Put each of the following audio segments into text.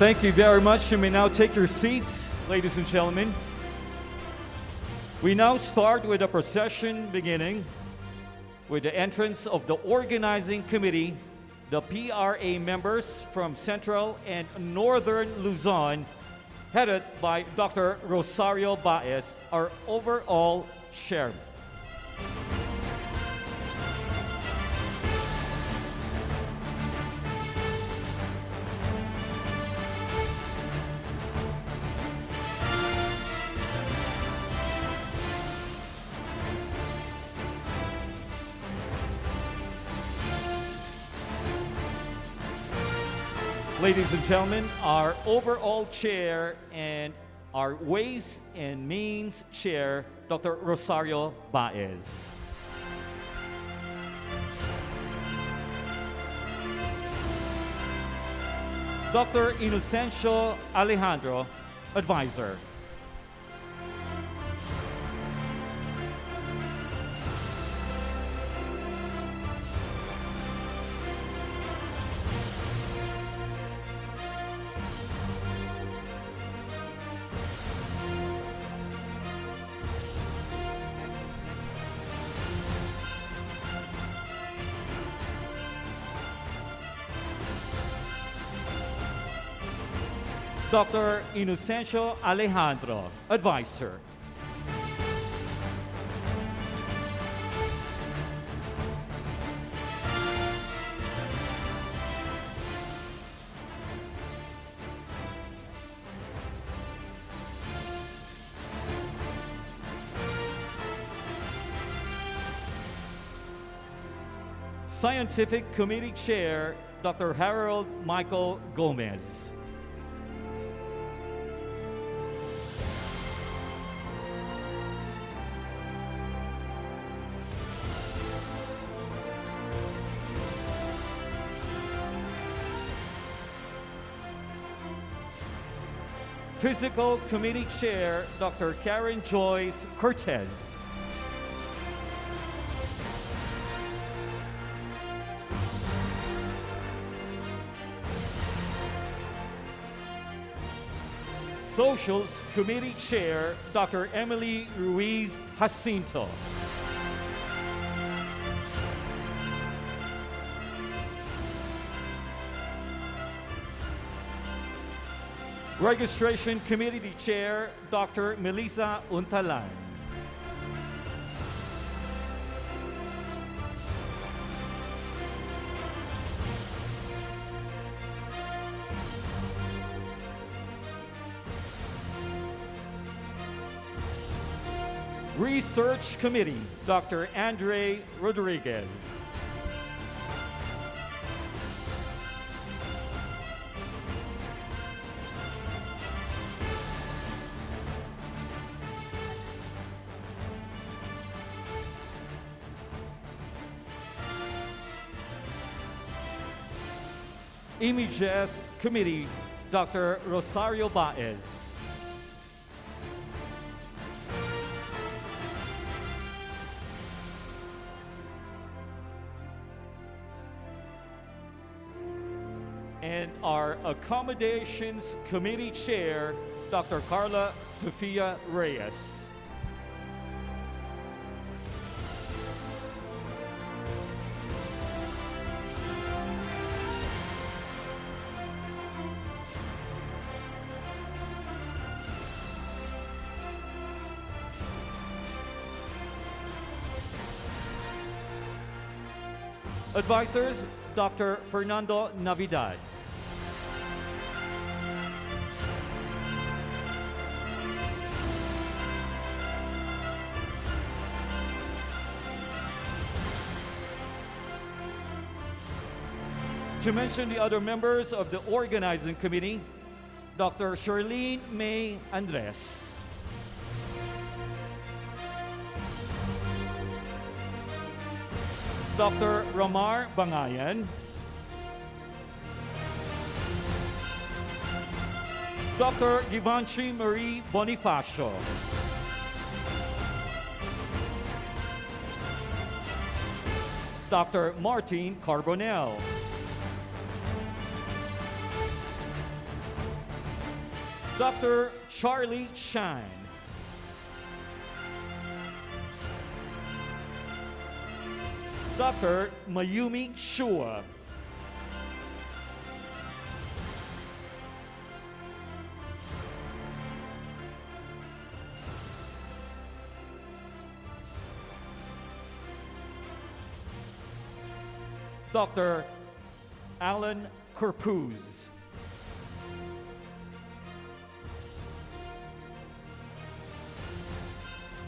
Thank you very much. You may now take your seats, ladies and gentlemen. We now start with the procession beginning with the entrance of the organizing committee, the PRA members from Central and Northern Luzon, headed by Dr. Rosario Baez, our overall chairman. Ladies and gentlemen, our overall chair and our Ways and Means chair, Dr. Rosario Baez. Dr. Inocencio Alejandro, advisor. Dr. Inocencio Alejandro, advisor. Scientific Committee Chair, Dr. Harold Michael Gomez. Physical Committee Chair, Dr. Karen Joyce Cortez. Socials Committee Chair, Dr. Emily Ruiz Jacinto. Registration Committee Chair, Dr. Melissa Untalan. Research Committee, Dr. Andre Rodriguez. Images Committee, Dr. Rosario Baez. And our Accommodations Committee Chair, Dr. Carla Sofia Reyes. Advisors, Dr. Fernando Navidad. To mention the other members of the organizing committee, Dr. Charlene May Andres. Dr. Ramar Bangayan, Dr. Givenchy Marie Bonifacio, Dr. Martin Carbonell, Dr. Charlie Chan. Dr. Mayumi Shua. Dr. Alan Corpuz.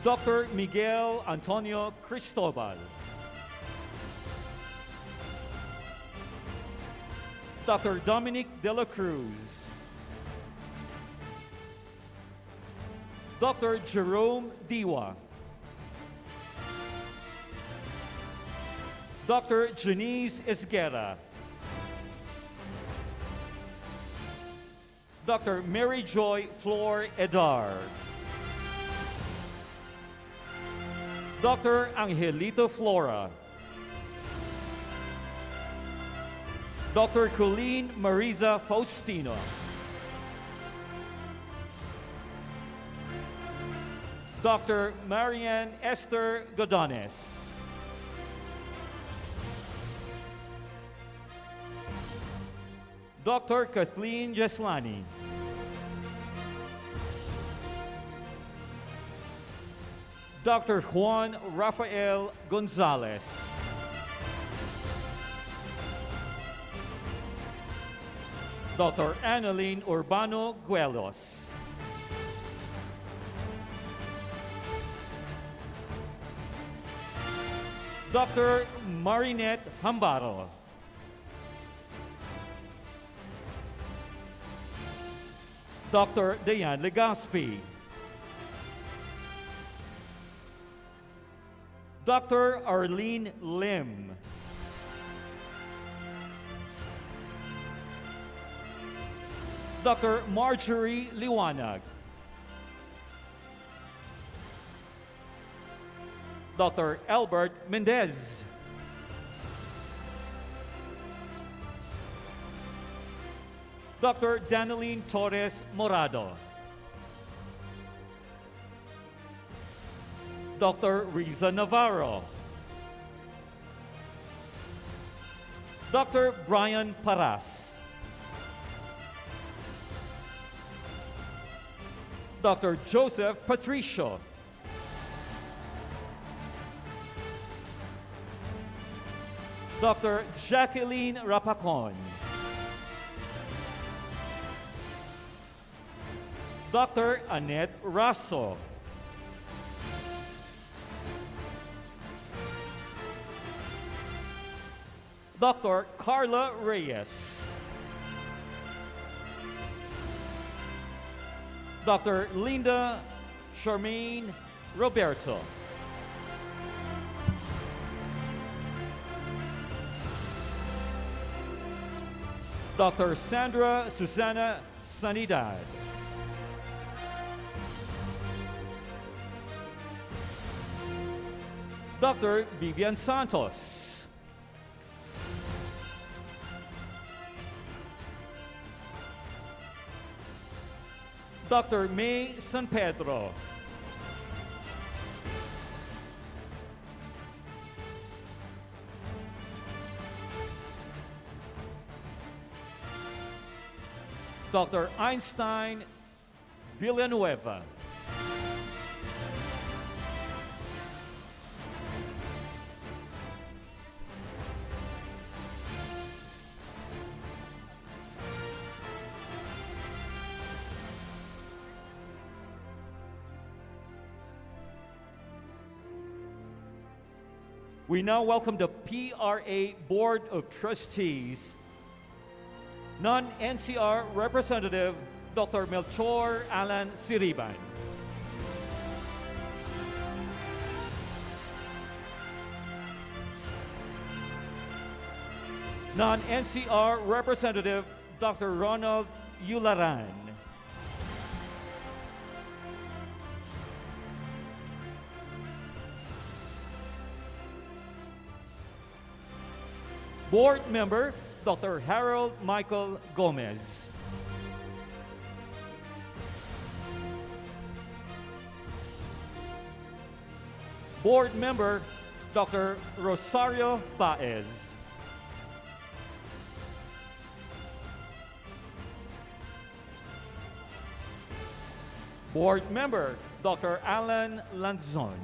Dr. Miguel Antonio Cristobal. Dr. Dominic De La Cruz. Dr. Jerome Diwa. Dr. Janice Esguerra. Dr. Mary Joy Flor Edar. Dr. Angelito Flora. Dr. Colleen Mariza Faustino. Dr. Marianne Esther Godones. Dr. Kathleen Jeslani. Dr. Juan Rafael Gonzalez. Dr. Annalyn Urbano Guelos. Dr. Marinette Hambaro. Dr. Dayan Legaspi. Dr. Arlene Lim. Dr. Marjorie Liwanag. Dr. Albert Mendez. Dr. Daneline Torres Morado. Dr. Riza Navarro. Dr. Brian Paras. Dr. Joseph Patricio. Dr. Jacqueline Rapacon. Dr. Annette Rasso. Dr. Carla Reyes. Dr. Linda Charmaine Roberto. Dr. Sandra Susana Sanidad. Dr. Vivian Santos. Dr. May San Pedro. Dr. Einstein Villanueva. We now welcome the PRA Board of Trustees, non-NCR Representative Dr. Melchor Alan Siriban. Non-NCR Representative Dr. Ronald Yularan. Board Member Dr. Harold Michael Gomez. Board Member Dr. Rosario Baez. Board Member Dr. Alan Lanzon.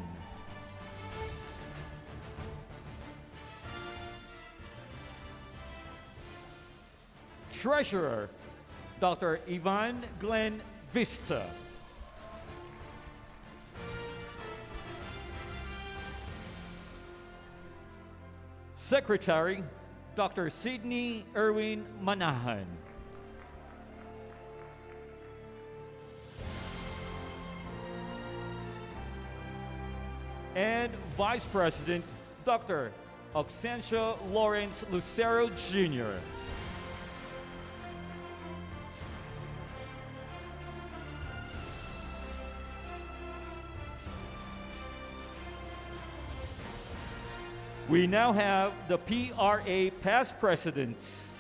Treasurer Dr. Ivan Glenn Vista. Secretary Dr. Sidney Erwin Manahan. And Vice President Dr. Oxencio Lawrence Lucero Jr. We now have the PRA past presidents.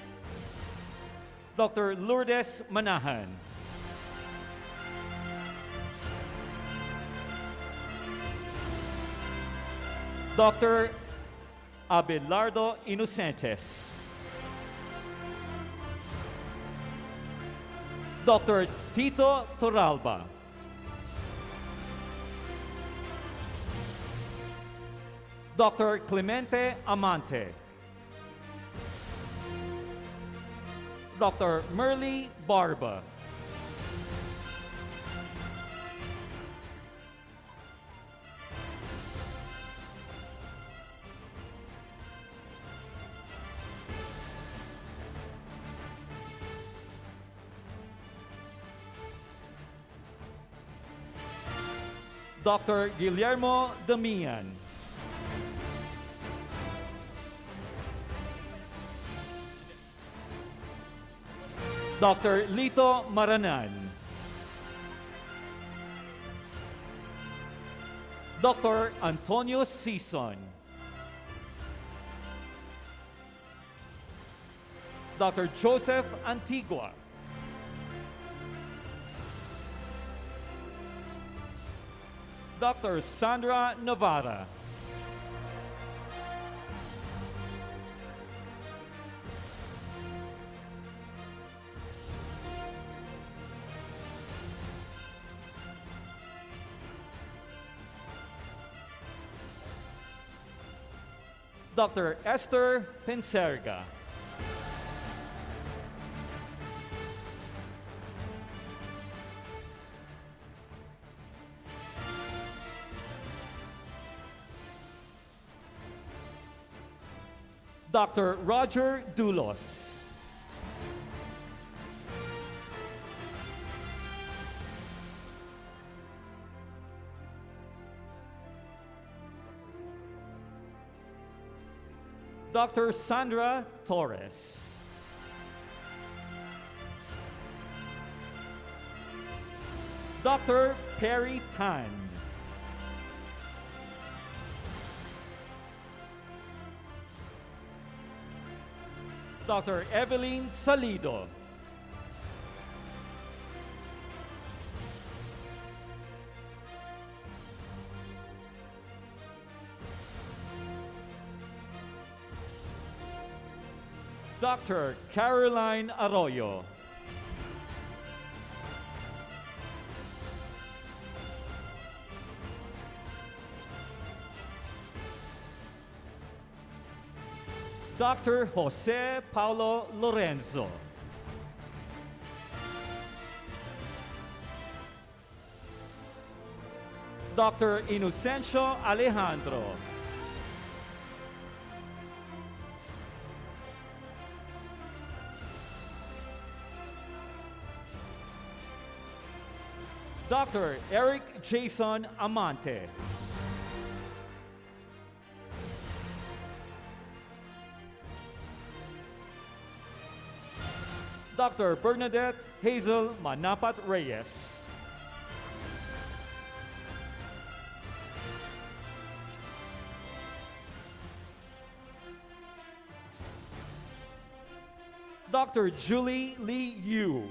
Dr. Lourdes Manahan. Dr. Abelardo Inocentes. Dr. Tito Torralba. Dr. Clemente Amante. Dr. Merly Barba. Dr. Guillermo Damian. Dr. Lito Maranan. Dr. Antonio Sison. Dr. Joseph Antigua. Dr. Sandra Navarra. Dr. Esther Penserga. Dr. Roger Dulos. Dr. Sandra Torres. Dr. Perry Tan. Dr. Evelyn Salido. Dr. Caroline Arroyo. Dr. Jose Paulo Lorenzo. Dr. Inocencio Alejandro. Dr. Eric Jason Amante. Dr. Bernadette Hazel Manapat Reyes. Dr. Julie Lee Yu.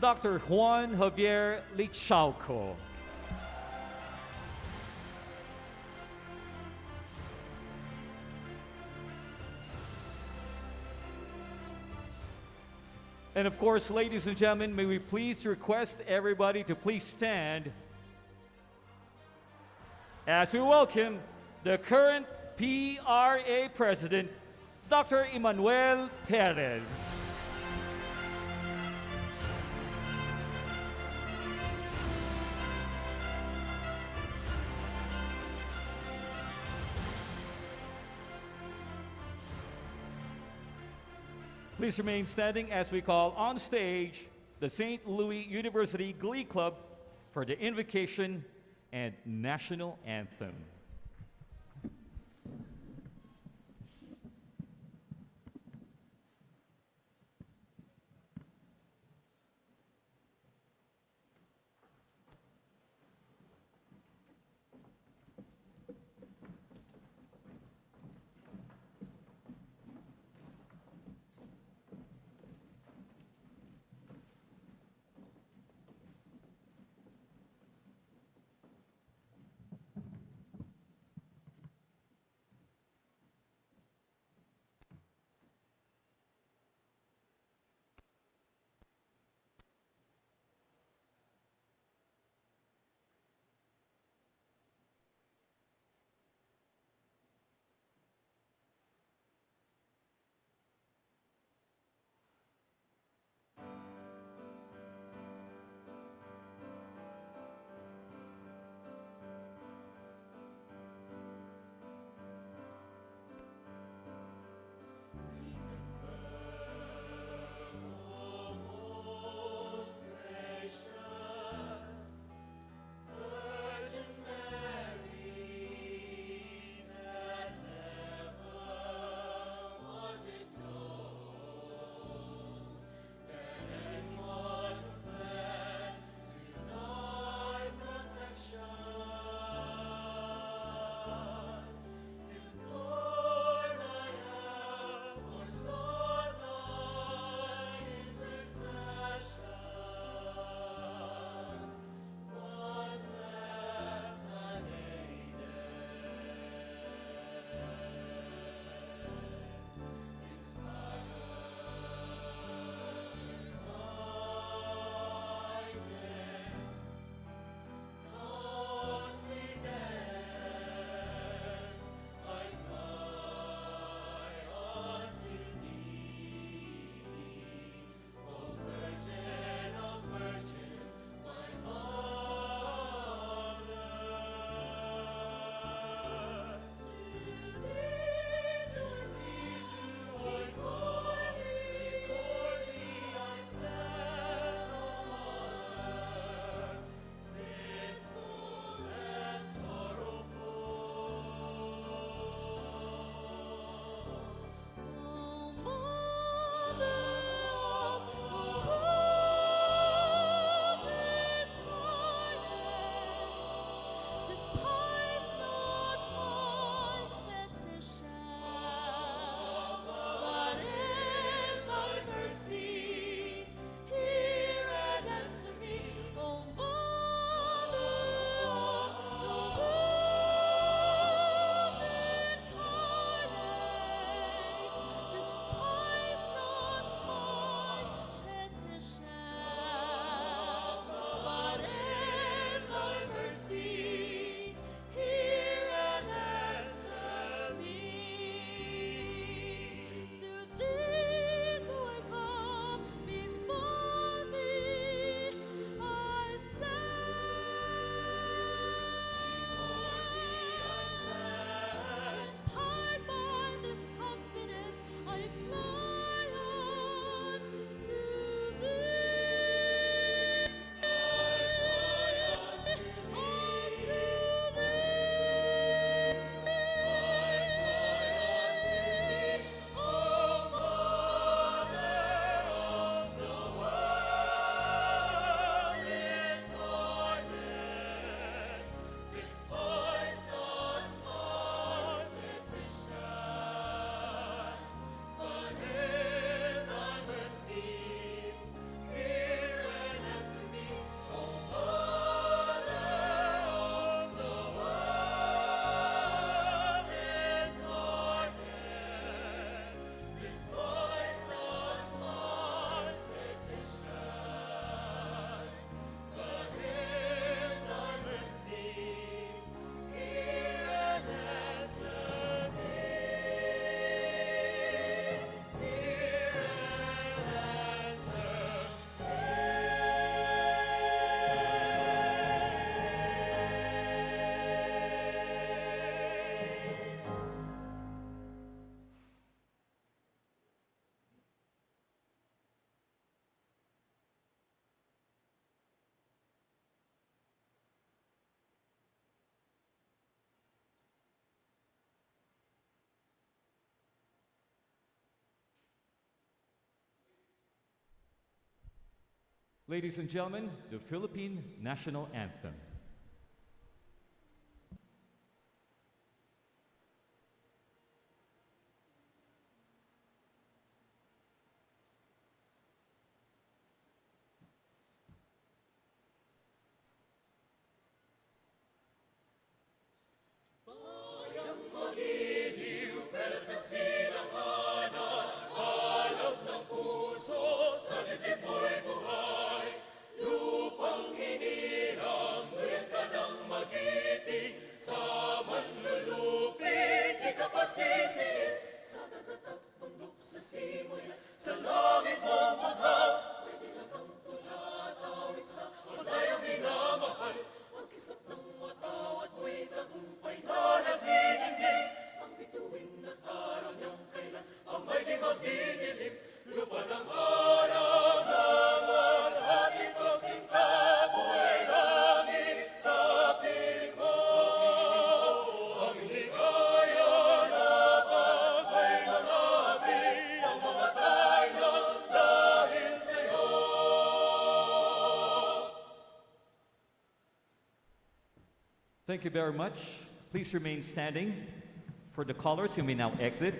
Dr. Juan Javier Lichauco. And of course, ladies and gentlemen, may we please request everybody to please stand as we welcome the current PRA President, Dr. Emmanuel Perez. Please remain standing as we call on stage the St. Louis University Glee Club for the invocation and national anthem. Ladies and gentlemen, the Philippine National Anthem. Thank you very much. Please remain standing. For the callers, you may now exit.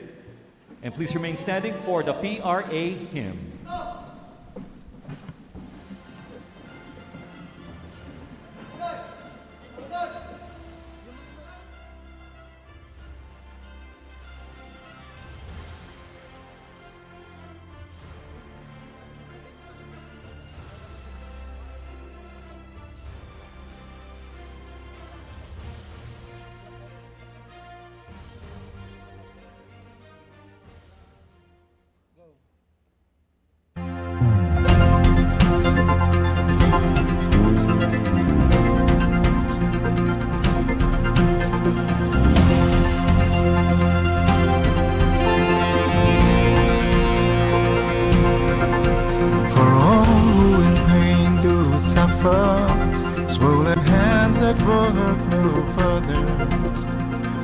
And please remain standing for the PRA hymn. Swollen hands that work no further.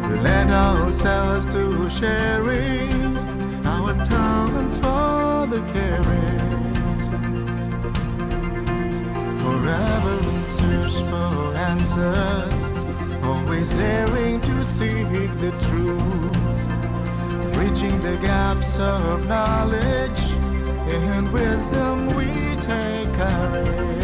We lend ourselves to sharing our talents for the caring. Forever in search for answers, always daring to seek the truth, bridging the gaps of knowledge. In wisdom we take courage.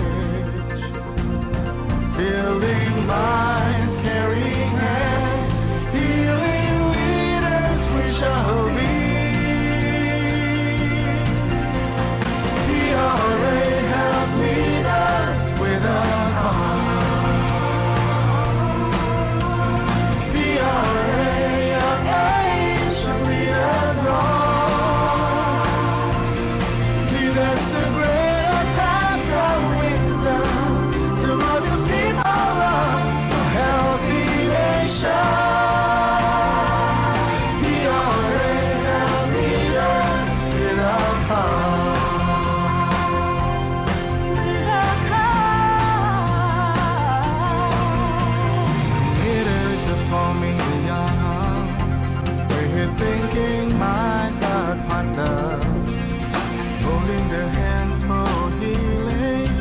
Building minds, carrying hands, healing leaders we shall be. PRA have leaders with a cause. PRA young ancient leaders all. Lead us to greater paths of wisdom towards a people of a healthy nation. PRA have leaders with a cause. Committed to forming the young, we're thinking minds that ponder, holding their hands for healing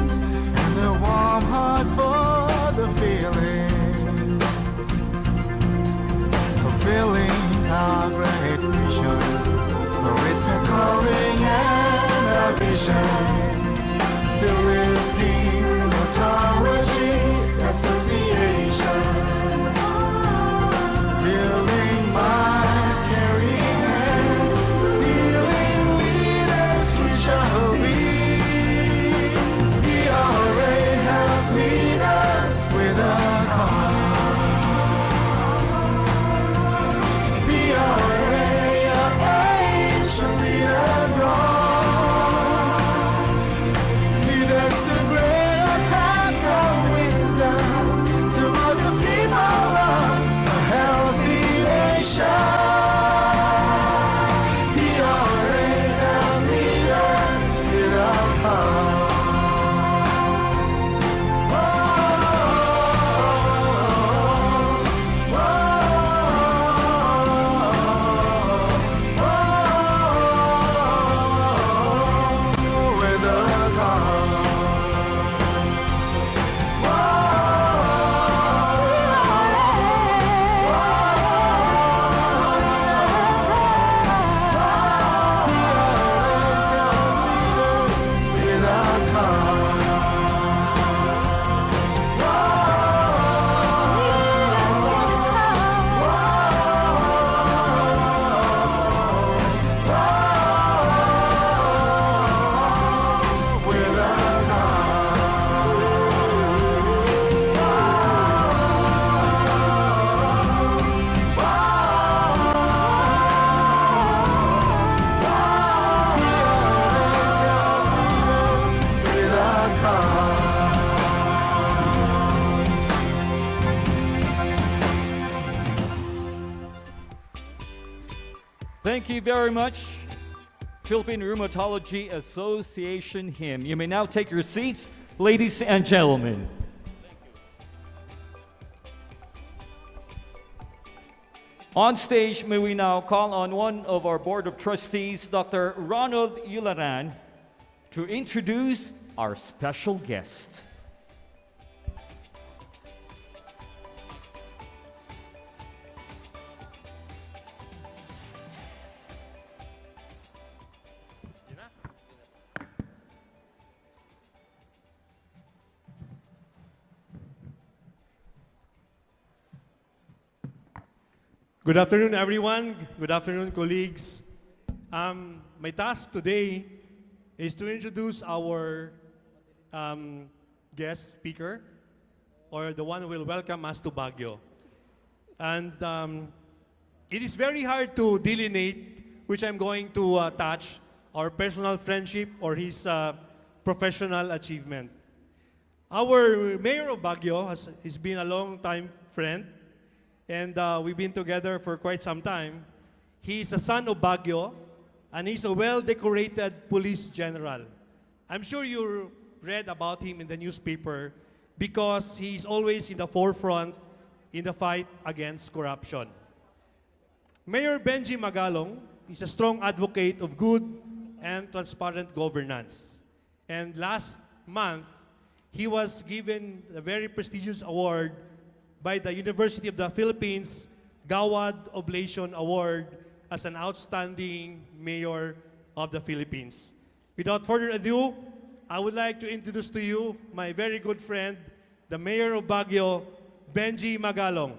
and their warm hearts for the feeling, fulfilling our great mission, for it's a calling and a vision. Philippine Otology Association, building minds, carrying hands, healing leaders we shall be. PRA have leaders with a cause. PRA young ancient leaders all. Leaders Thank you very much, Philippine Rheumatology Association hymn. You may now take your seats, ladies and gentlemen. On stage, may we now call on one of our Board of Trustees, Dr. Ronald Yularan, to introduce our special guest. Good afternoon, everyone. Good afternoon, colleagues. My task today is to introduce our guest speaker, or the one who will welcome us to Baguio. And it is very hard to delineate which I'm going to touch, our personal friendship or his professional achievement. Our mayor of Baguio has been a long-time friend, and we've been together for quite some time. He's a son of Baguio, and he's a well-decorated police general. I'm sure you read about him in the newspaper because he's always in the forefront in the fight against corruption. Mayor Benji Magalong is a strong advocate of good and transparent governance. And last month, he was given a very prestigious award by the University of the Philippines Gawad Oblation Award as an outstanding mayor of the Philippines. Without further ado, I would like to introduce to you my very good friend, the Mayor of Baguio, Benji Magalong.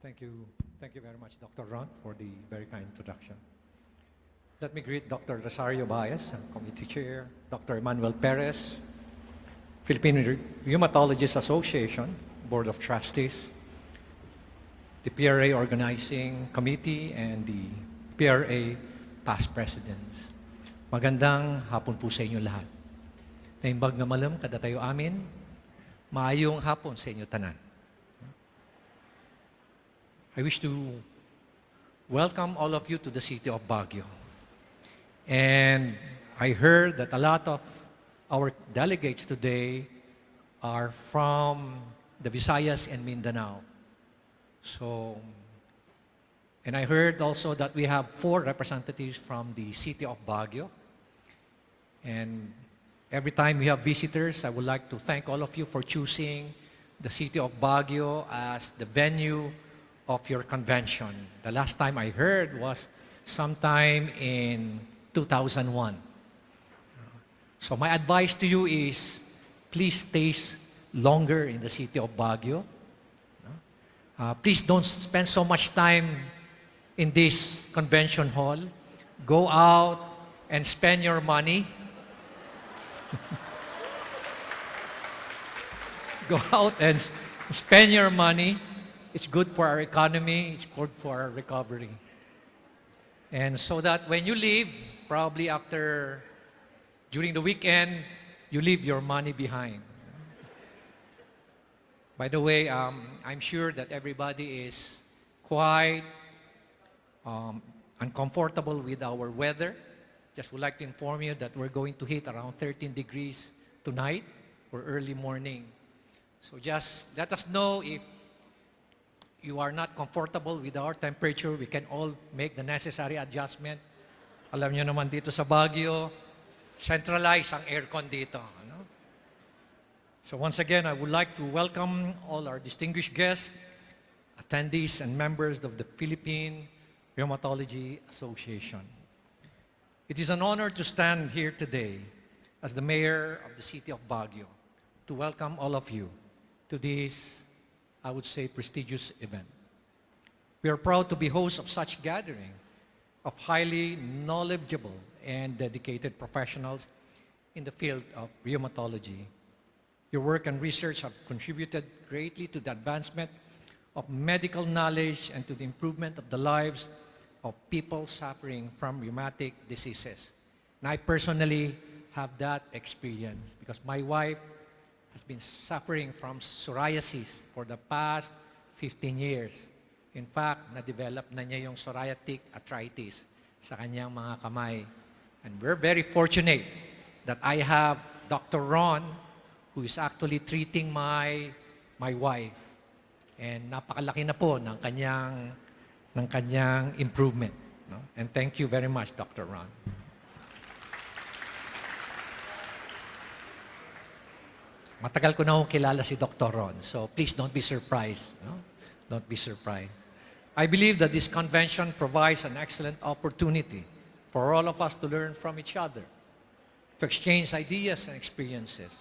Thank you. Thank you very much, Dr. Ron, for the very kind introduction. Let me greet Dr. Rosario Baez, Committee Chair, Dr. Emmanuel Perez, Philippine Rheumatologists Association, Board of Trustees, the PRA Organizing Committee, and the PRA Past Presidents. Magandang hapon po sa inyo lahat. Naimbag nga malam kada tayo amin, maayong hapon sa inyo tanan. I wish to welcome all of you to the city of Baguio. And I heard that a lot of our delegates today are from the Visayas and Mindanao. So, and I heard also that we have 4 representatives from the city of Baguio. And every time we have visitors, I would like to thank all of you for choosing the city of Baguio as the venue of your convention. The last time I heard was sometime in 2001. So my advice to you is, please stay longer in the city of Baguio. Please don't spend so much time in this convention hall. Go out and spend your money. Go out and spend your money. It's good for our economy. It's good for our recovery. And so that when you leave, probably during the weekend, you leave your money behind. By the way, I'm sure that everybody is quite uncomfortable with our weather. Just would like to inform you that we're going to hit around 13 degrees tonight or early morning. So just let us know if you are not comfortable with our temperature. We can all make the necessary adjustment. Alam nyo naman dito sa Baguio, centralized ang aircon dito. Ano? So once again, I would like to welcome all our distinguished guests, attendees, and members of the Philippine Rheumatology Association. It is an honor to stand here today as the mayor of the city of Baguio to welcome all of you to this I would say, prestigious event. We are proud to be hosts of such gathering of highly knowledgeable and dedicated professionals in the field of rheumatology. Your work and research have contributed greatly to the advancement of medical knowledge and to the improvement of the lives of people suffering from rheumatic diseases. And I personally have that experience because my wife has been suffering from psoriasis for the past 15 years. In fact, na-develop na niya yung psoriatic arthritis sa kanyang mga kamay. And we're very fortunate that I have Dr. Ron, who is actually treating my wife. And napakalaki na po ng kanyang improvement. No? And thank you very much, Dr. Ron. Matagal ko na akong kilala si Dr. Ron, so please don't be surprised. No? Don't be surprised. I believe that this convention provides an excellent opportunity for all of us to learn from each other, to exchange ideas and experiences,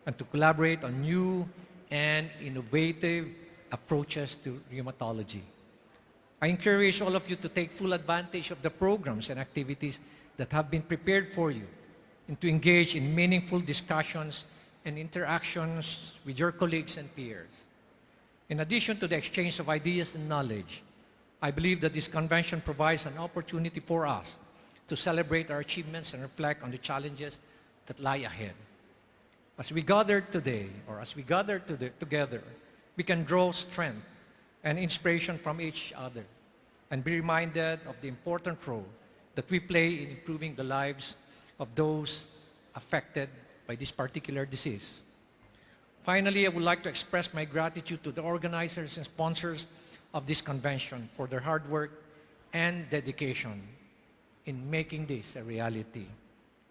and to collaborate on new and innovative approaches to rheumatology. I encourage all of you to take full advantage of the programs and activities that have been prepared for you and to engage in meaningful discussions and interactions with your colleagues and peers. In addition to the exchange of ideas and knowledge, I believe that this convention provides an opportunity for us to celebrate our achievements and reflect on the challenges that lie ahead. As we gather today, or as we gather together, we can draw strength and inspiration from each other and be reminded of the important role that we play in improving the lives of those affected by this particular disease. Finally, I would like to express my gratitude to the organizers and sponsors of this convention for their hard work and dedication in making this a reality.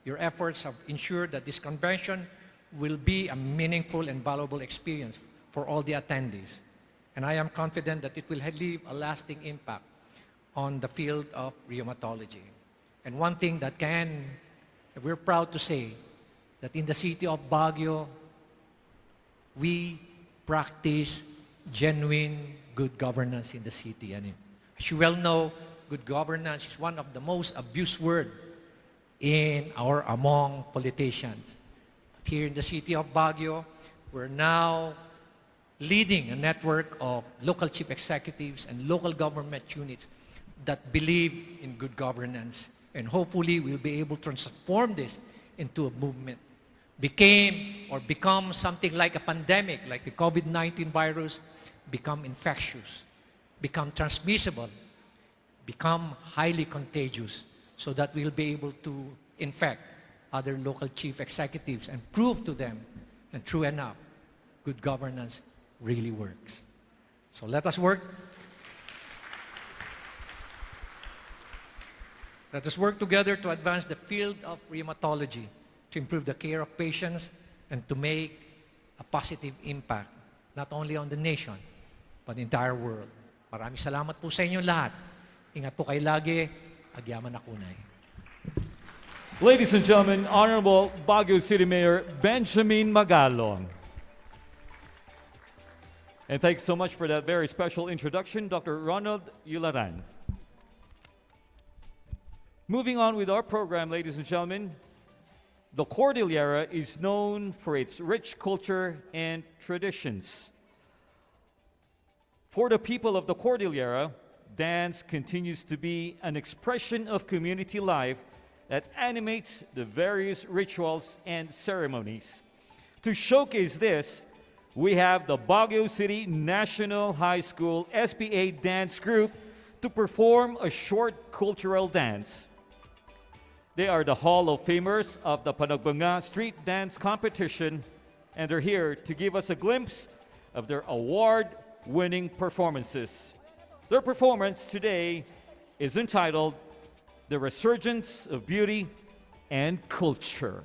Your efforts have ensured that this convention will be a meaningful and valuable experience for all the attendees. And I am confident that it will leave a lasting impact on the field of rheumatology. And one thing that we're proud to say, that in the city of Baguio, we practice genuine good governance in the city. And as you well know, good governance is one of the most abused words among politicians. But here in the city of Baguio, we're now leading a network of local chief executives and local government units that believe in good governance. And hopefully, we'll be able to transform this into a movement. Become something like a pandemic, like the COVID-19 virus, become infectious, become transmissible, become highly contagious, so that we'll be able to infect other local chief executives and prove to them, and true enough, good governance really works. So let us work. Let us work together to advance the field of rheumatology, to improve the care of patients, and to make a positive impact, not only on the nation, but the entire world. Maraming salamat po sa inyo lahat. Ingat po kayo lagi. Agyaman na kunay. Ladies and gentlemen, Honorable Baguio City Mayor Benjamin Magalong. And thanks so much for that very special introduction, Dr. Ronald Yularan. Moving on with our program, ladies and gentlemen, the Cordillera is known for its rich culture and traditions. For the people of the Cordillera, dance continues to be an expression of community life that animates the various rituals and ceremonies. To showcase this, we have the Baguio City National High School SPA Dance Group to perform a short cultural dance. They are the Hall of Famers of the Panagbanga Street Dance Competition, and they're here to give us a glimpse of their award-winning performances. Their performance today is entitled The Resurgence of Beauty and Culture.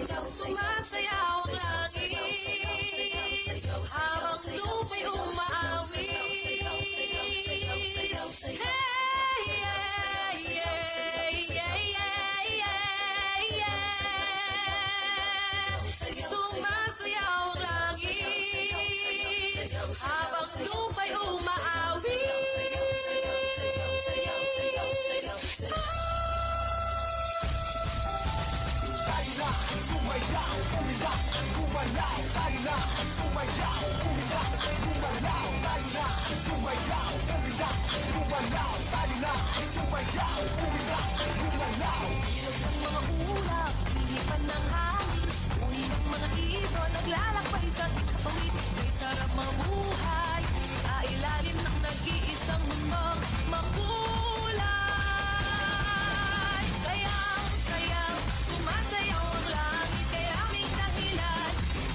Sumasayaw ang langit habang lupa'y umaawi. Sumasayaw ang langit habang lupa'y umaawi. Mga ulap, hihipad ng hangin, uni ng mga ibon, naglalakbay sa pawid. May sarap mabuhay, sa ilalim ng nag-iisang mundong makulay. Sayaw, sayaw, sumasayaw ang langit, kay aming dahilan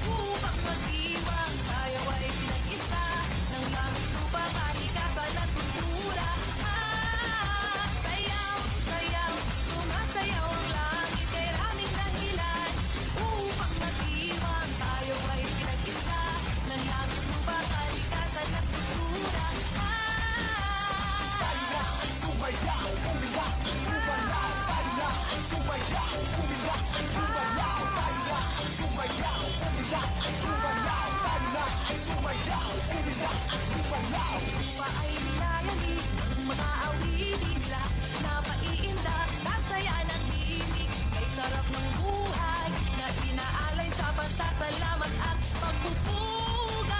upang magdiwang. Tayo ay pinag-isa ng langit, lupa, kalikasan at kultura. Sayaw, sayaw, sumasayaw ang langit, kay aming dahilan upang magdiwang. Tayo ay pinag-isa ng langit, lupa, kalikasan at kultura. Lupa ay nilayali ng mga awitin lang na paiindak sa saya ng ibig. Kay sarap ng buhay na inaalay sa pasasalamat at pagpupugay.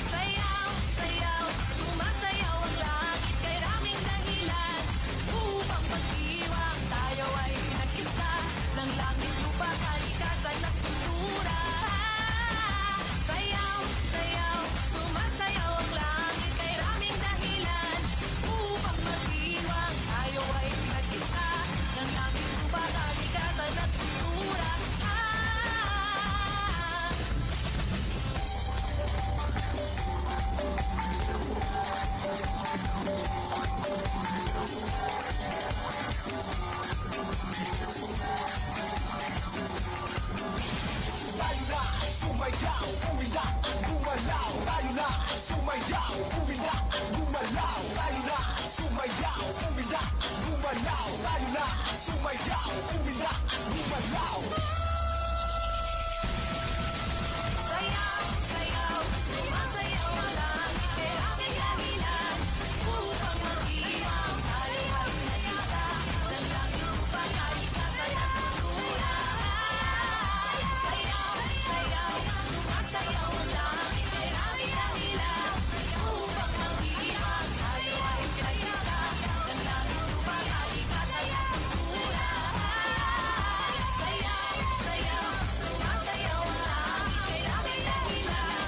Sayaw, sayaw, sumasayaw ang langit, kay raming dahilan upang magdiwang. Tayo ay pinag-isa ng langit, lupa, kalikasan at kultura. Sayaw, sayaw, sumasayaw ang langit, kay raming dahilan upang magdiwang. Tayo ay pinag-isa ng langit, lupa, kalikasan at kultura. Sayaw, sayaw, sumasayaw ang langit, kay raming dahilan upang magdiwang. Tayo ay pinag-isa ng langit, lupa, kalikasan at kultura. Sayaw, sayaw, sumasayaw ang langit, kay raming dahilan upang magdiwang. Tayo ay pinag-isa ng langit, lupa, kalikasan at kultura. Sayaw, sayaw, sumasayaw ang langit, kay raming dahilan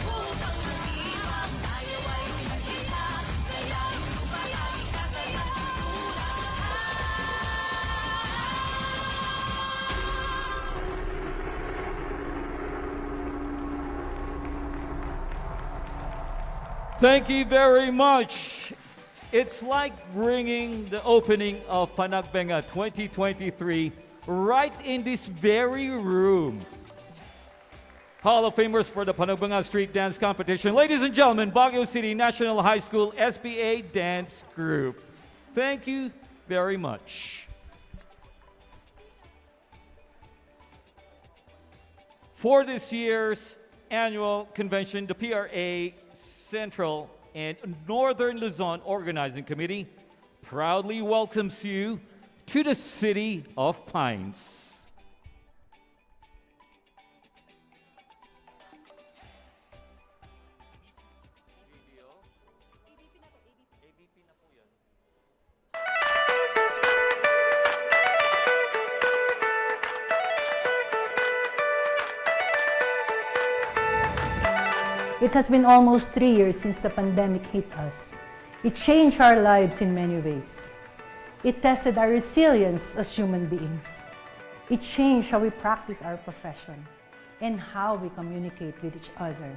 upang magdiwang. Tayo ay pinag-isa ng langit, lupa, kalikasan at kultura. Thank you very much. It's like bringing the opening of Panagbenga 2023 right in this very room. Hall of Famers for the Panagbenga Street Dance Competition. Ladies and gentlemen, Baguio City National High School SPA Dance Group. Thank you very much. For this year's annual convention, the PRA Central and Northern Luzon Organizing Committee proudly welcomes you to the City of Pines. It has been almost 3 years since the pandemic hit us. It changed our lives in many ways. It tested our resilience as human beings. It changed how we practice our profession and how we communicate with each other.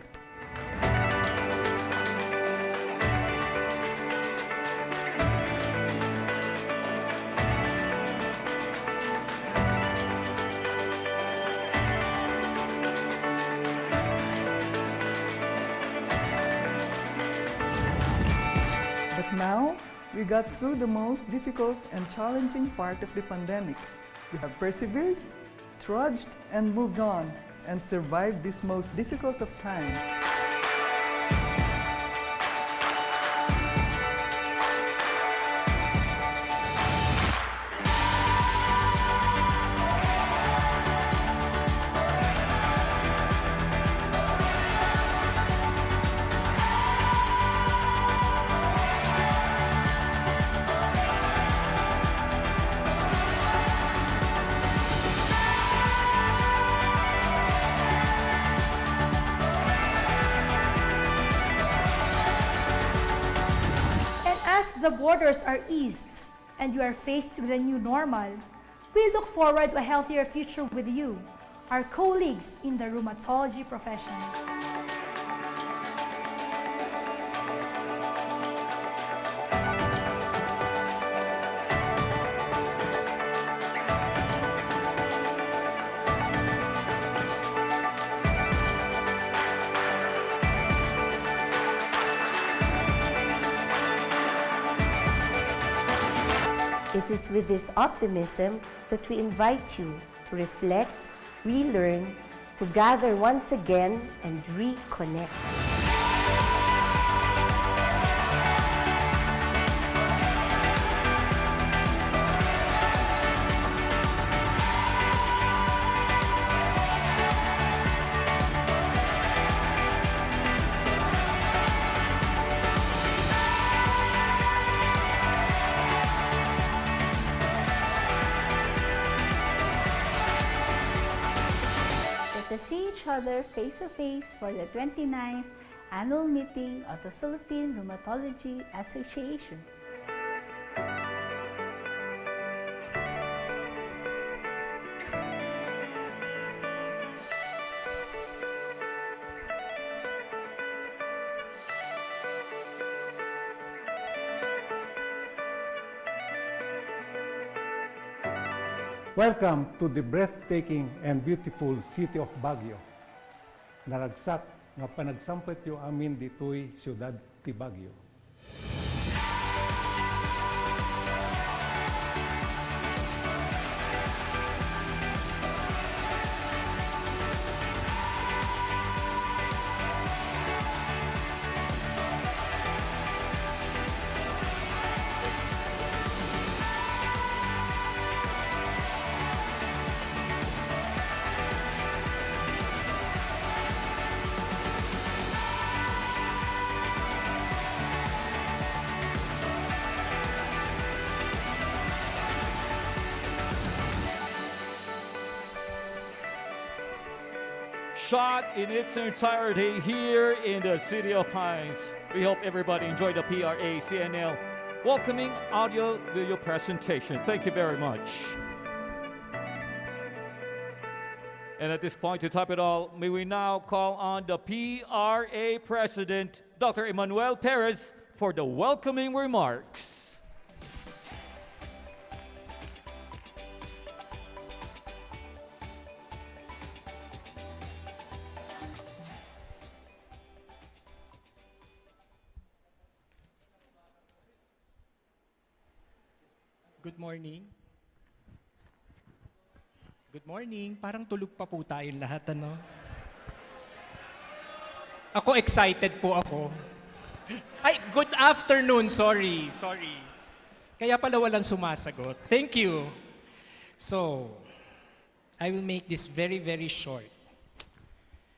Now, we got through the most difficult and challenging part of the pandemic. We have persevered, trudged, and moved on, and survived this most difficult of times. And as the borders are eased and you are faced with a new normal, we look forward to a healthier future with you, our colleagues in the rheumatology profession. It is with this optimism that we invite you to reflect, relearn, to gather once again and reconnect. Let us see each other face to face for the 29th Annual Meeting of the Philippine Rheumatology Association. Welcome to the breathtaking and beautiful city of Baguio. Naragsak nga panagsampit yo amin ditoy siyudad ti Baguio. Shot in its entirety here in the City of Pines. We hope everybody enjoyed the PRA CNL welcoming audio video presentation. Thank you very much. And at this point, to top it all, may we now call on the PRA President, Dr. Emmanuel Perez, for the welcoming remarks. Good morning. Good morning. Parang tulog pa po tayong lahat, ano? Ako, excited po ako. Ay, good afternoon. Sorry. Kaya pala walang sumasagot. Thank you. So, I will make this very, very short.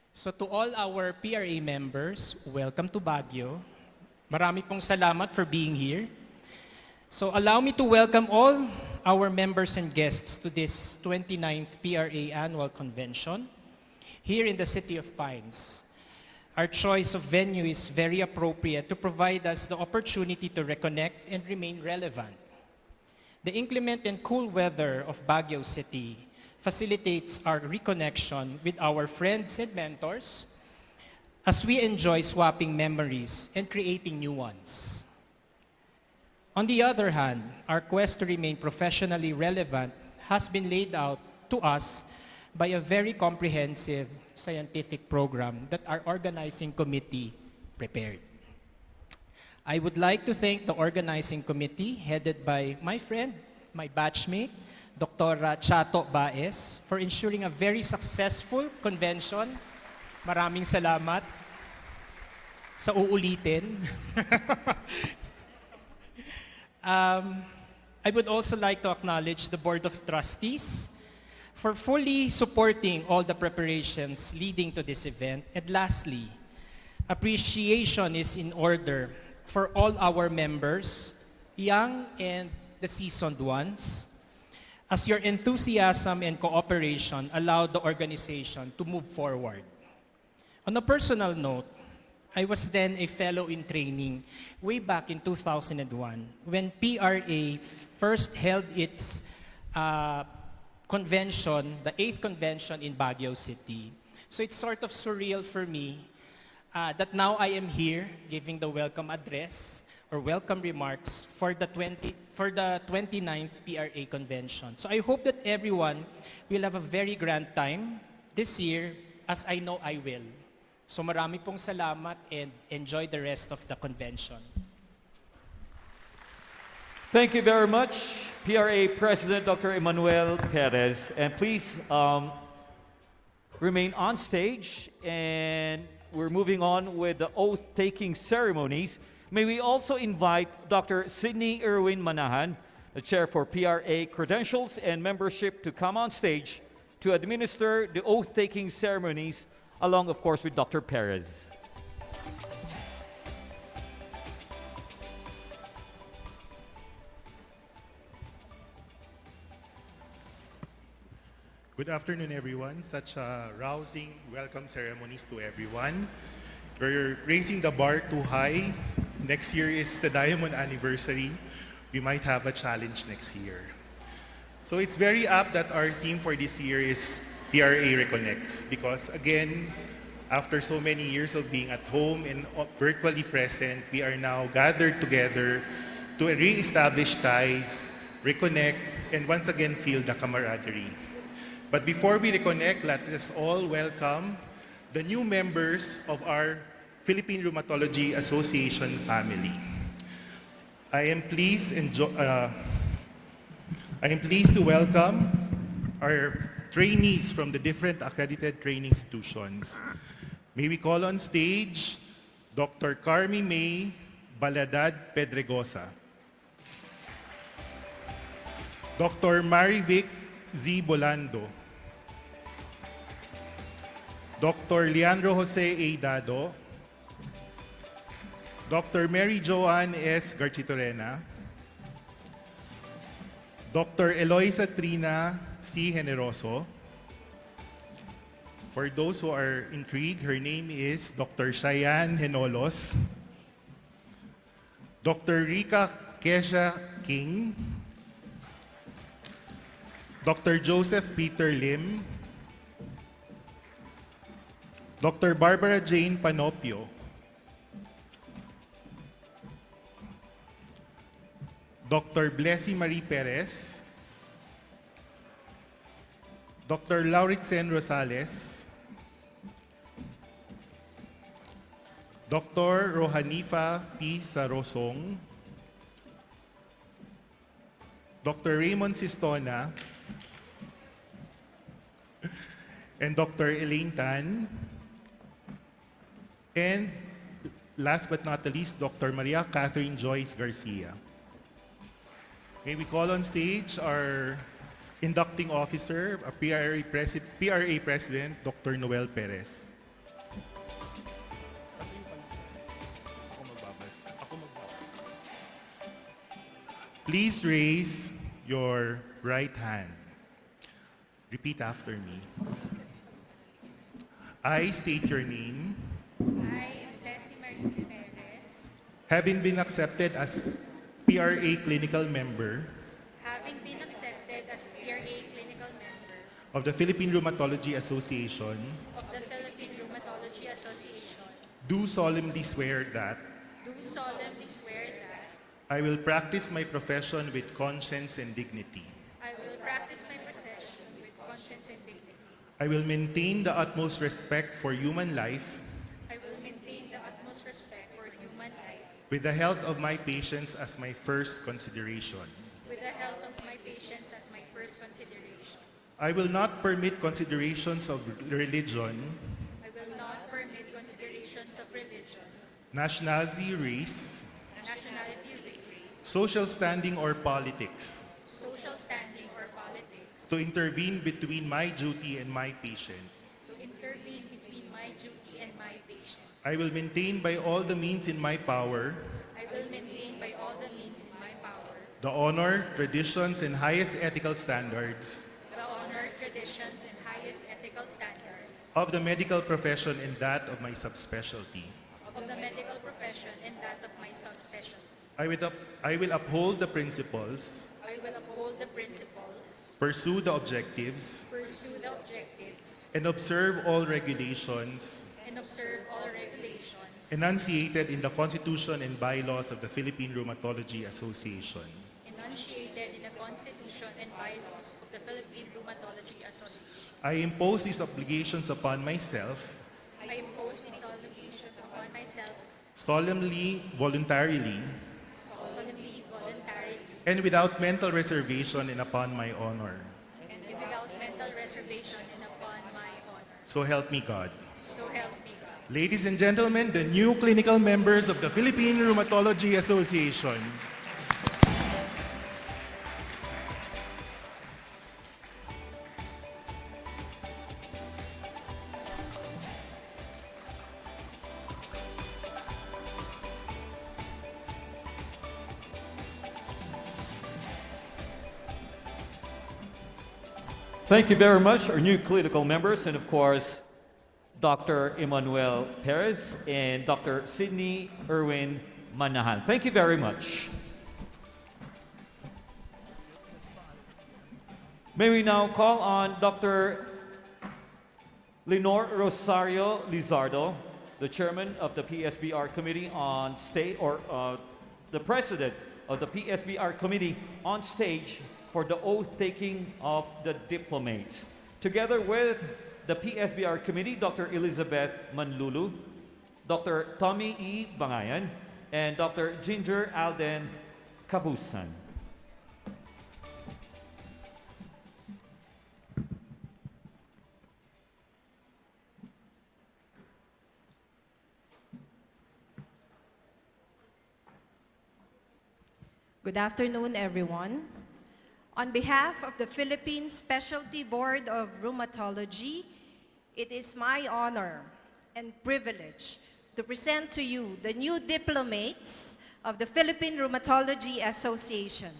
So, to all our PRA members, welcome to Baguio. Marami pong salamat for being here. So allow me to welcome all our members and guests to this 29th PRA Annual Convention here in the City of Pines. Our choice of venue is very appropriate to provide us the opportunity to reconnect and remain relevant. The inclement and cool weather of Baguio City facilitates our reconnection with our friends and mentors as we enjoy swapping memories and creating new ones. On the other hand, our quest to remain professionally relevant has been laid out to us by a very comprehensive scientific program that our organizing committee prepared. I would like to thank the organizing committee headed by my friend, my batchmate, Dr. Chato Baez, for ensuring a very successful convention. Maraming salamat sa uulitin. I would also like to acknowledge the Board of Trustees for fully supporting all the preparations leading to this event. And lastly, appreciation is in order for all our members, young and the seasoned ones, as your enthusiasm and cooperation allowed the organization to move forward. On a personal note, I was then a fellow in training way back in 2001 when PRA first held its convention, the 8th convention in Baguio City. So it's sort of surreal for me that now I am here giving the welcome address or welcome remarks for the 29th PRA convention. So I hope that everyone will have a very grand time this year, as I know I will. So marami pong salamat and enjoy the rest of the convention. Thank you very much, PRA President Dr. Emmanuel Perez. And please remain on stage, and we're moving on with the oath-taking ceremonies. May we also invite Dr. Sidney Irwin Manahan, the Chair for PRA Credentials and Membership, to come on stage to administer the oath-taking ceremonies, along, of course, with Dr. Perez. Good afternoon, everyone. Such rousing welcome ceremonies to everyone. We're raising the bar too high. Next year is the diamond anniversary. We might have a challenge next year. So it's very apt that our theme for this year is PRA Reconnects, because again, after so many years of being at home and virtually present, we are now gathered together to re-establish ties, reconnect, and once again feel the camaraderie. But before we reconnect, let us all welcome the new members of our Philippine Rheumatology Association family. I am pleased to welcome our trainees from the different accredited training institutions. May we call on stage Dr. Carmi May Baladad Pedregosa, Dr. Marivic Z. Bolando, Dr. Leandro Jose A. Dado, Dr. Mary Joanne S. Garchitorena, Dr. Eloisa Trina C. Generoso. For those who are intrigued, her name is Dr. Cheyenne Henolos, Dr. Rika Kesha King, Dr. Joseph Peter Lim, Dr. Barbara Jane Panopio, Dr. Blessy Marie Perez, Dr. Lauritzen Rosales, Dr. Rohanifa P. Sarosong, Dr. Raymond Sistona, and Dr. Elaine Tan, and last but not the least, Dr. Maria Catherine Joyce Garcia. May we call on stage our inducting officer, PRA President, Dr. Noel Perez. Please raise your right hand. Repeat after me. I state your name. I am Blessy Marie Perez. Having been accepted as PRA clinical member Having been accepted as PRA clinical member of the Philippine Rheumatology Association, of the Philippine Rheumatology Association, do solemnly swear that do solemnly swear that I will practice my profession with conscience and dignity. I will practice my profession with conscience and dignity. I will maintain the utmost respect for human life I will maintain the utmost respect for human life with the health of my patients as my first consideration. with the health of my patients as my first consideration. I will not permit considerations of religion, I will not permit considerations of religion, nationality, race, nationality, race, social standing, or politics social standing, or politics to intervene between my duty and my patient. to intervene between my duty and my patient. I will maintain by all the means in my power I will maintain by all the means in my power the honor, traditions, and highest ethical standards the honor, traditions, and highest ethical standards of the medical profession and that of my subspecialty. of the medical profession and that of my subspecialty. I will uphold the principles, I will uphold the principles, pursue the objectives, pursue the objectives, and observe all regulations and observe all regulations enunciated in the Constitution and bylaws of the Philippine Rheumatology Association. enunciated in the Constitution and bylaws of the Philippine Rheumatology Association. I impose these obligations upon myself I impose these obligations upon myself solemnly, voluntarily, solemnly, voluntarily, and without mental reservation and upon my honor. and without mental reservation and upon my honor. So help me God. So help me God. Ladies and gentlemen, the new clinical members of the Philippine Rheumatology Association. Thank you very much, our new clinical members, and of course, Dr. Emmanuel Perez and Dr. Sidney Erwin Manahan. Thank you very much. May we now call on Dr. Lenore Rosario Lizardo, the chairman of the PSBR Committee on State, or the president of the PSBR Committee on stage for the oath-taking of the diplomates. Together with the PSBR Committee, Dr. Elizabeth Manlulu, Dr. Tommy E. Bangayan, and Dr. Ginger Alden Kabusan. Good afternoon, everyone. On behalf of the Philippine Specialty Board of Rheumatology, it is my honor and privilege to present to you the new diplomates of the Philippine Rheumatology Association.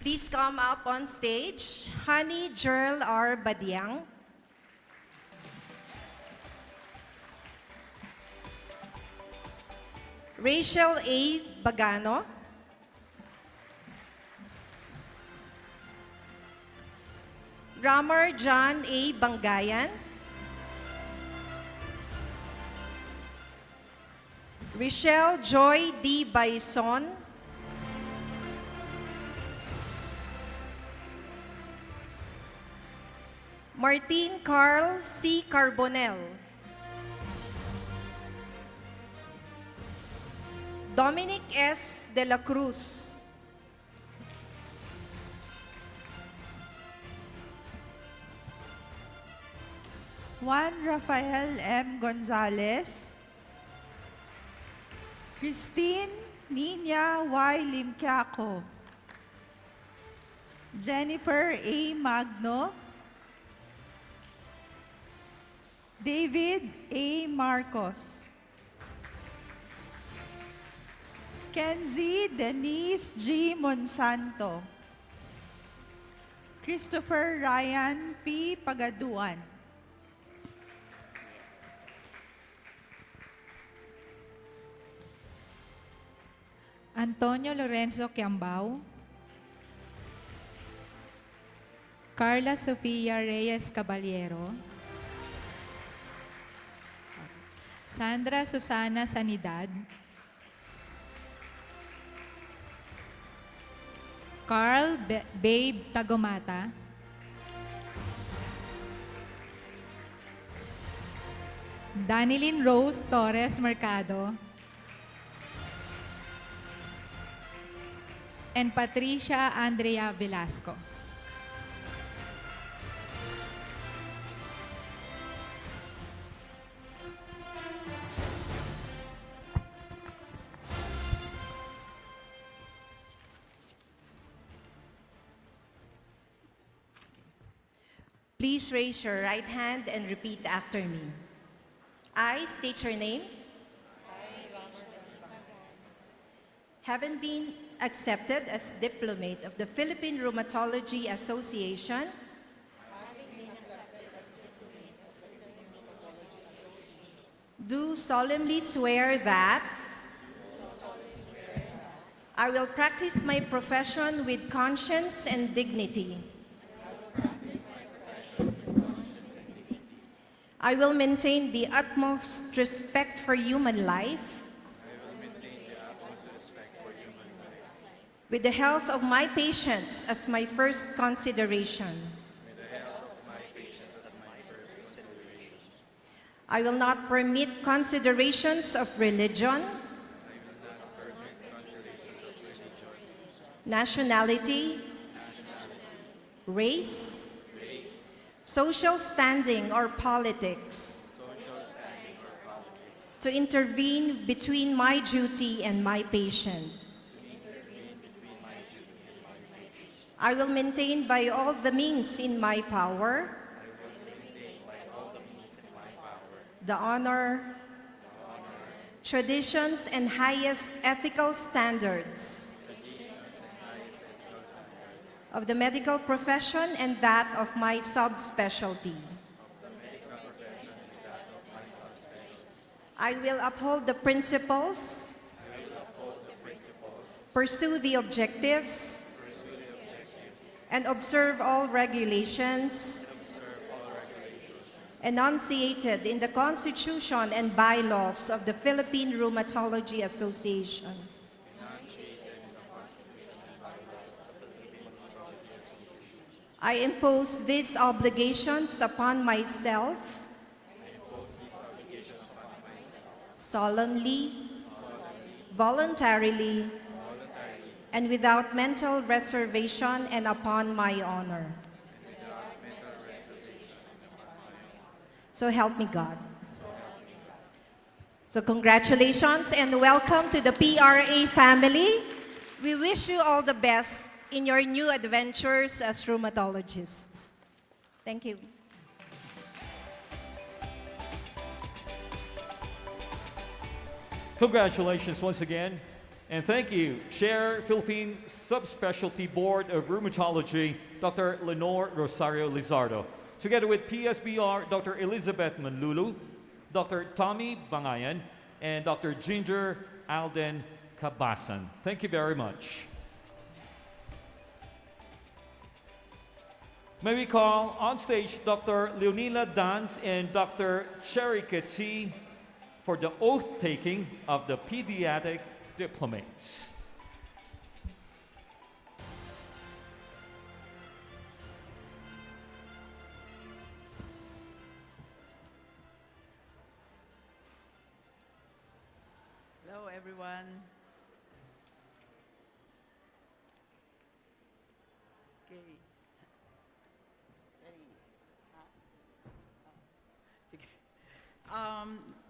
Please come up on stage, Honey Jerl R. Badiang, Rachel A. Bagano, Ramar John A. Bangayan, Richelle Joy D. Baison, Martin Carl C. Carbonell, Dominic S. De La Cruz, Juan Rafael M. Gonzalez, Christine Nina Y. Limquiaco, Jennifer A. Magno, David A. Marcos, Kenzie Denise G. Monsanto, Christopher Ryan P. Pagaduan, Antonio Lorenzo Quiambao, Carla Sofia Reyes Caballero, Sandra Susana Sanidad, Carl Babe Tagomata, Danilyn Rose Torres Mercado, and Patricia Andrea Velasco. Please raise your right hand and repeat after me. I state your name. Having been accepted as diplomate of the Philippine Rheumatology Association, do solemnly swear that I will practice my profession with conscience and dignity. I will maintain the utmost respect for human life with the health of my patients as my first consideration. I will not permit considerations of religion, nationality, race, social standing, or politics to intervene between my duty and my patient. I will maintain by all the means in my power the honor, traditions, and highest ethical standards of the medical profession and that of my subspecialty. I will uphold the principles, pursue the objectives, and observe all regulations enunciated in the Constitution and bylaws of the Philippine Rheumatology Association. I impose these obligations upon myself solemnly, voluntarily, and without mental reservation and upon my honor. So help me God. So congratulations and welcome to the PRA family. We wish you all the best in your new adventures as rheumatologists. Thank you. Congratulations once again. And thank you, Chair, Philippine Subspecialty Board of Rheumatology, Dr. Lenore Rosario Lizardo, together with PSBR, Dr. Elizabeth Manlulu, Dr. Tommy Bangayan, and Dr. Ginger Alden Cabasan. Thank you very much. May we call on stage Dr. Leonila Dans and Dr. Cherry Ketsi for the oath-taking of the pediatric diplomates. Hello, everyone. Okay.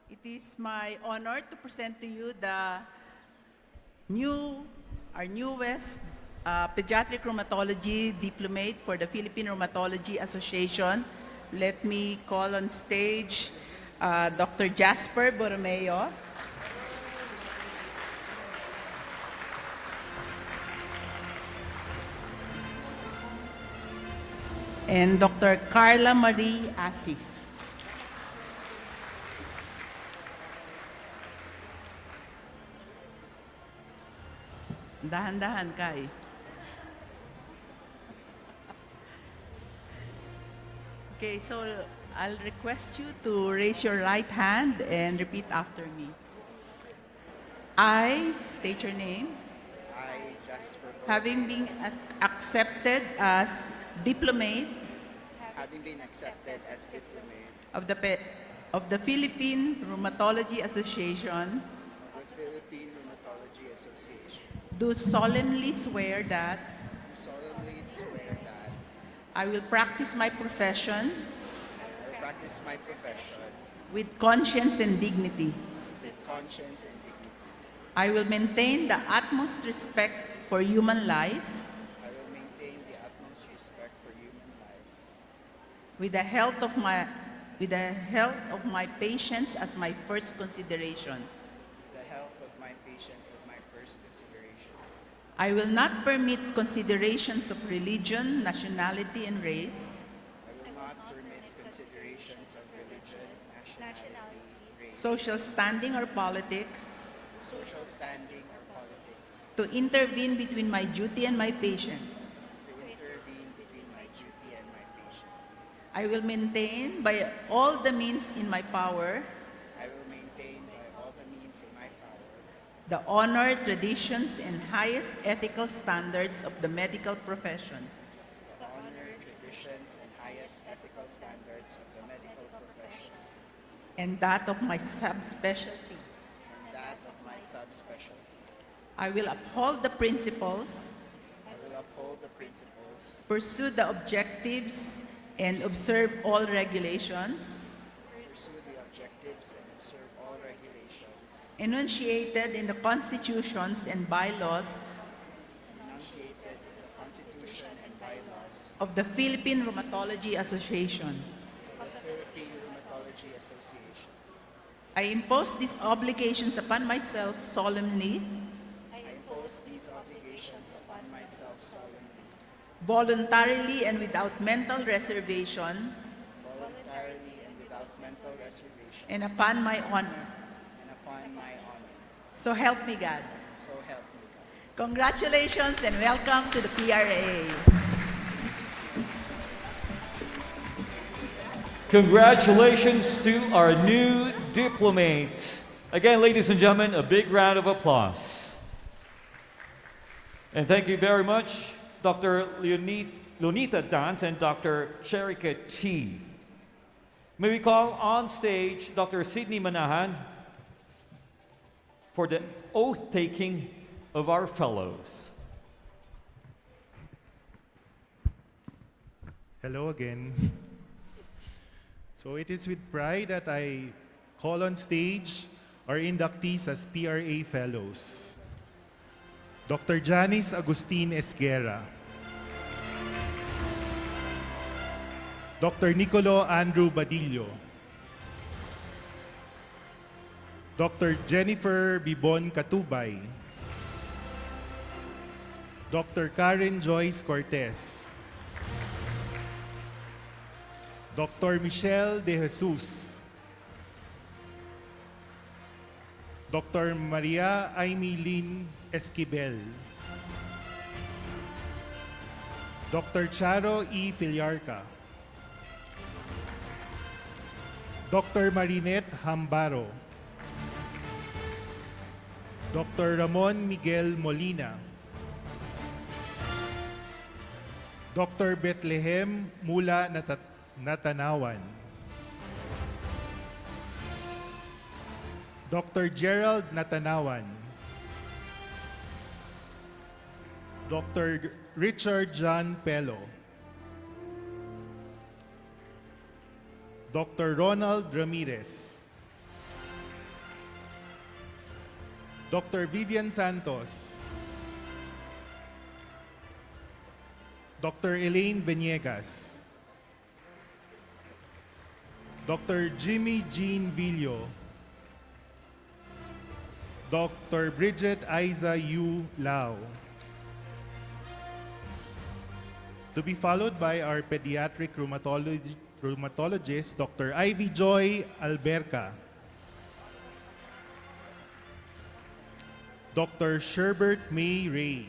It is my honor to present to you our newest pediatric rheumatology diplomate for the Philippine Rheumatology Association. Let me call on stage Dr. Jasper Borromeo. And Dr. Carla Marie Assis. Dahan-dahan kay. Okay, so I'll request you to raise your right hand and repeat after me. I state your name. I, Jasper Borromeo, Having been accepted as diplomate having been accepted as diplomate of the of the Philippine Rheumatology Association, the Philippine Rheumatology Association, do solemnly swear that solemnly swear that I will practice my profession I will practice my profession with conscience and dignity. with conscience and dignity. I will maintain the utmost respect for human life I will maintain the utmost respect for human life with the health of my patients as my first consideration. the health of my patients as my first consideration. I will not permit considerations of religion, nationality, and race, I will not permit considerations of religion, nationality, race, social standing, or politics social standing, or politics to intervene between my duty and my patient. to intervene between my duty and my patient. I will maintain by all the means in my power I will maintain by all the means in my power the honor, traditions, and highest ethical standards of the medical profession. the honor, traditions, and highest ethical standards of the medical profession And that of my subspecialty. and that of my subspecialty. I will uphold the principles, I will uphold the principles, pursue the objectives, and observe all regulations pursue the objectives, and observe all regulations enunciated in the constitutions and bylaws enunciated in the Constitution and bylaws of the Philippine Rheumatology Association. of the Philippine Rheumatology Association. I impose these obligations upon myself solemnly, I impose these obligations upon myself solemnly, voluntarily, and without mental reservation, voluntarily, and without mental reservation, and upon my honor. and upon my honor. So help me God. So help me God. Congratulations and welcome to the PRA. Congratulations to our new diplomates. Again, ladies and gentlemen, a big round of applause. And thank you very much, Dr. Leonita Dance and Dr. Cherika T. May we call on stage Dr. Sidney Manahan for the oath-taking of our fellows. Hello again. So it is with pride that I call on stage our inductees as PRA Fellows. Dr. Janice Agustin Esguerra, Dr. Nicolo Andrew Badillo, Dr. Jennifer Bibon Katubay, Dr. Karen Joyce Cortez, Dr. Michelle De Jesus, Dr. Maria Aimilin Esquivel, Dr. Charo E. Filiarca, Dr. Marinette Hambaro, Dr. Ramon Miguel Molina, Dr. Bethlehem Mula Natanawan, Dr. Gerald Natanawan, Dr. Richard John Pelo, Dr. Ronald Ramirez, Dr. Vivian Santos, Dr. Elaine Venegas, Dr. Jimmy Jean Villo, Dr. Bridget Aiza Yu Lau, to be followed by our pediatric rheumatologist, Dr. Ivy Joy Alberca, Dr. Sherbert May Ray,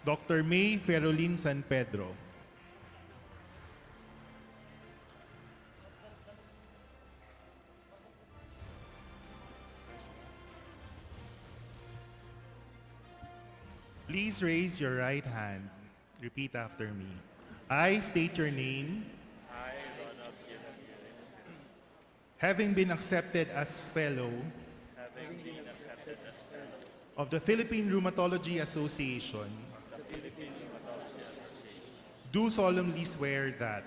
Dr. May Ferolin San Pedro, please raise your right hand. Repeat after me. I state your name. I, Ronald having been accepted as fellow of the Philippine Rheumatology Association, do solemnly swear that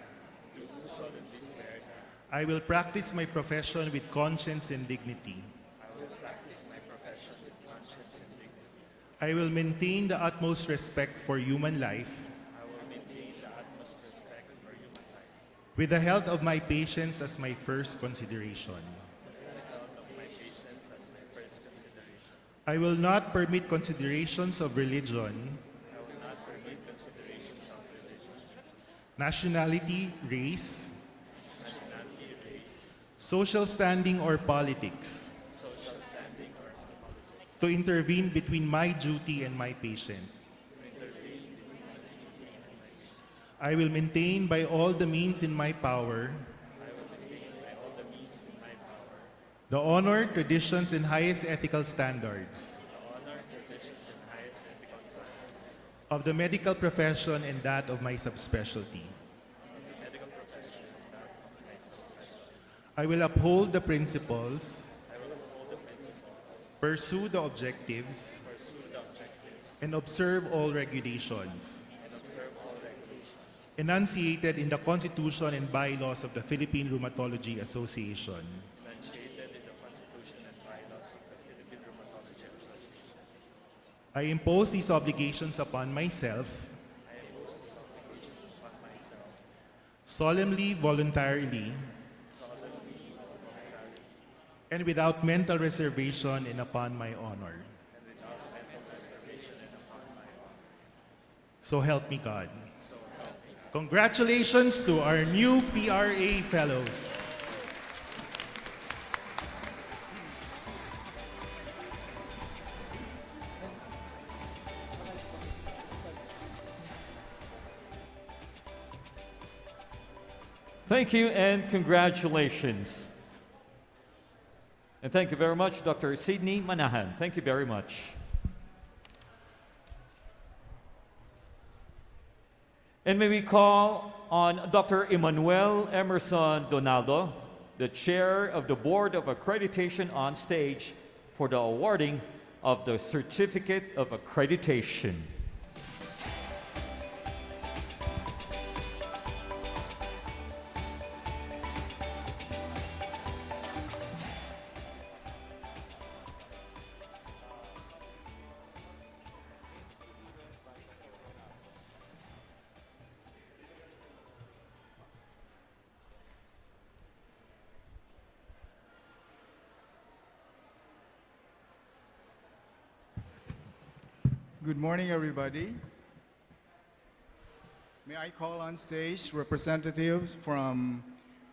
I will practice my profession with conscience and dignity. I will maintain the utmost respect for human life, with the health of my patients as my first consideration. I will not permit considerations of religion, nationality, race, social standing, or politics to intervene between my duty and my patient. I will maintain by all the means in my power the honor, traditions, and highest ethical standards of the medical profession and that of my subspecialty. I will uphold the principles, pursue the objectives, and observe all regulations enunciated in the Constitution and bylaws of the Philippine Rheumatology Association. I impose these obligations upon myself, solemnly, voluntarily, and without mental reservation and upon my honor. So help me God. Congratulations to our new PRA Fellows. Thank you and congratulations. And thank you very much, Dr. Sidney Manahan. Thank you very much. And may we call on Dr. Emmanuel Emerson Donaldo, the Chair of the Board of Accreditation, on stage for the awarding of the Certificate of Accreditation. Good morning, everybody. May I call on stage representatives from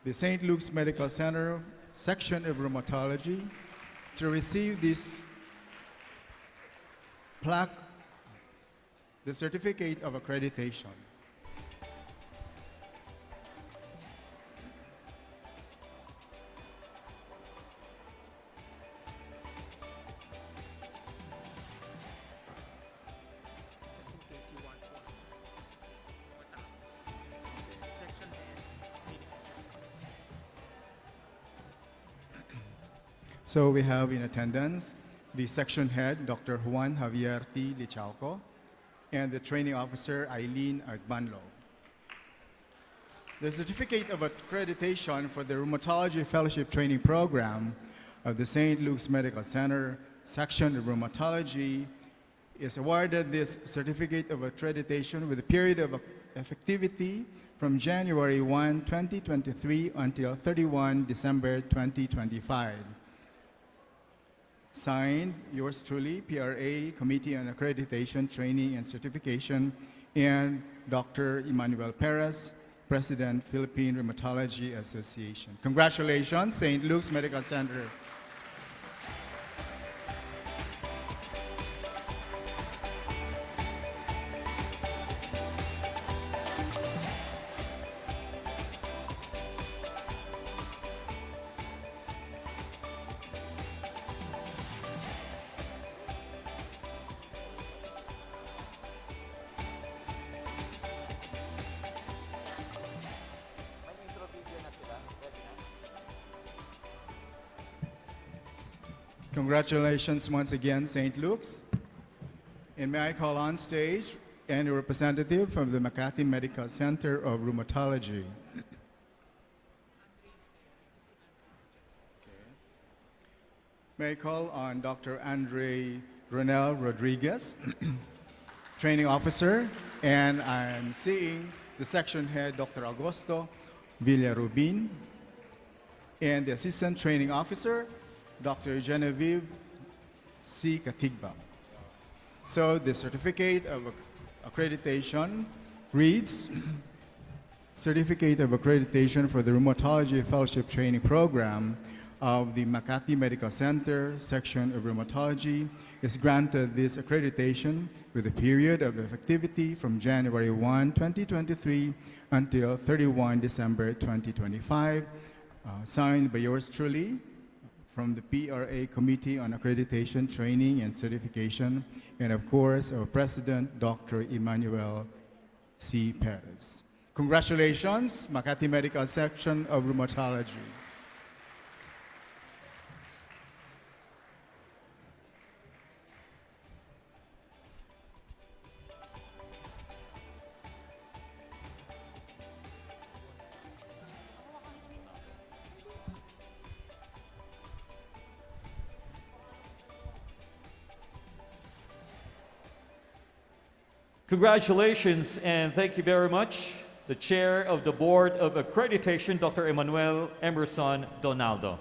the St. Luke's Medical Center section of rheumatology to receive this plaque, the Certificate of Accreditation. So we have in attendance the section head, Dr. Juan Javier T. Lichauco, and the training officer, Eileen Agbanlo. The Certificate of Accreditation for the Rheumatology Fellowship Training Program of the St. Luke's Medical Center section of rheumatology is awarded this Certificate of Accreditation with a period of effectivity from January 1, 2023 until 31 December 2025. Signed, yours truly, PRA Committee on Accreditation, Training, and Certification, and Dr. Emmanuel Perez, President, Philippine Rheumatology Association. Congratulations, St. Luke's Medical Center. Congratulations once again, St. Luke's. And may I call on stage any representative from the Makati Medical Center of Rheumatology. May I call on Dr. Andre Ronel Rodriguez, training officer, and I'm seeing the section head, Dr. Augusto Villarubin, and the assistant training officer, Dr. Genevieve C. Katigba. So the certificate of accreditation reads, Certificate of Accreditation for the Rheumatology Fellowship Training Program of the Makati Medical Center Section of Rheumatology is granted this accreditation with a period of effectivity from January 1, 2023 until 31 December 2025, signed by yours truly from the PRA Committee on Accreditation, Training, and Certification, and of course, our President, Dr. Emmanuel C. Perez. Congratulations, Makati Medical Section of Rheumatology. Congratulations and thank you very much, the Chair of the Board of Accreditation, Dr. Emmanuel Emerson Donaldo.